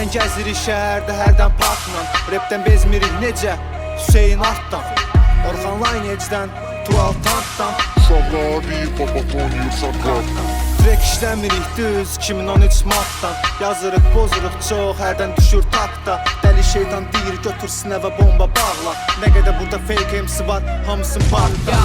Bugün gəzirik şəhərdə hərdən partla, rapdən bezmirik necə Hüseyin Artdan, Orxan Laynecdən, Tural Tantdan, Şahlari Papatonir Sakatdan. Trek işləmirik düz 2013 martdan, yazırıq bozuruq çox, hərdən düşür takta. Dəli şeytan deyir götür sinəvə bomba bağla, nə qədər burada fake MC var, hamısın parkda.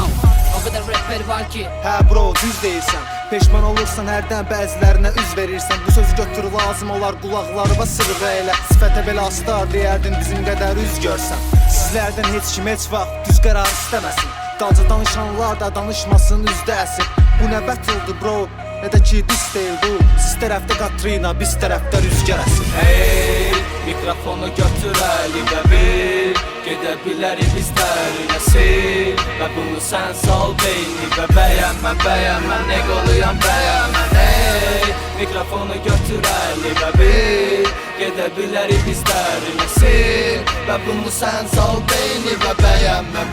O qədər rapper var ki Hə bro, düz deyirsən, peşman olursan hərdən bəzilərinə üz verirsən. Bu sözü götür lazım olar qulaqlarıma sırğa elə, sifətə belə astar deyərdin bizim qədər üz görsən. Sizlərdən heç kim heç vaxt düz qərar istəməsin, qalca danışanlar da danışmasın üzdə əsir. Bu nə battle-dır bro, nə də ki dis deyil bu. Siz tərəfdə Katrina, biz tərəfdə rüzgar əsir. Hey, mikrofonu götür əlimə bir, gedə bilərik biz dərinəsin. Və bunu sən sal beyni və bəyənmə, nə qoluyam bəyənmə. Hey, mikrofonu götür əlimə bir, gedə bilərik biz dərinəsin. Və bunu sən sal beyni və bəyənmə,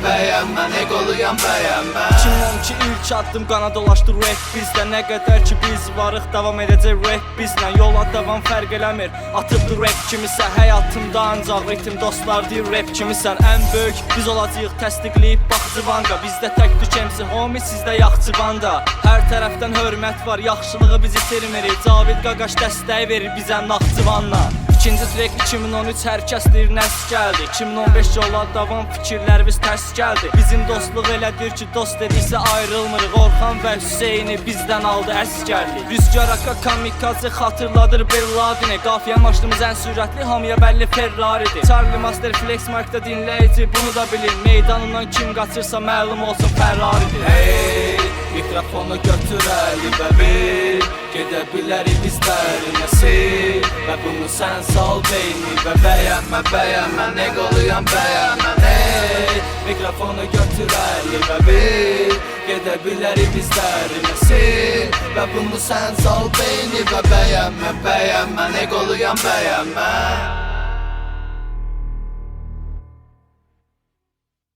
nə qoluyam bəyənmə. 2012 ilk addım qana dolaşdı rap bizdə. Nə qədər ki biz varıq davam edəcək rap bizlə. Yola davam fərq eləmir, atıbdı rap kimisə. Həyatımda ancaq ritim dostlar deyir rap kimisən. Ən böyük biz olacağıq təsdiqləyib baxcı vanga. Bizdə tək tükəmsi homie, sizdə yaxçı banda. Hər tərəfdən hörmət var, yaxşılığı biz itirmirik. Cavid Qaqaş dəstək verir bizə Naxçıvanla. İkinci trek 2013 hər kəs deyir nəs gəldi. 2015 yola davam fikirlərimiz tərs gəldi. Bizim dostluq elədir ki dost dediksə ayrılmırıq. Orxan və Hüseyni bizdən aldı əsgərlik. Rüzgar Aka kamikaze xatırladır Belladini. Qafiyə maşınımız ən sürətli, hamıya bəlli Ferrari'dir. Charlie Master Flex Mark'da dinləyici bunu da bilin. Meydanından kim qaçırsa məlum olsun Ferrari'dir. Hey, mikrofonu götür əlimə bir, gedə bilərik biz dərinəsin. Və bunu sən sal beyni və bəyənmə, nə qoluyam bəyənmə. Hey, mikrofonu götür əlimə bir, gedə bilərik biz dərinəsin. Və bunu sən sal beyni və bəyənmə, nə qoluyam bəyənmə.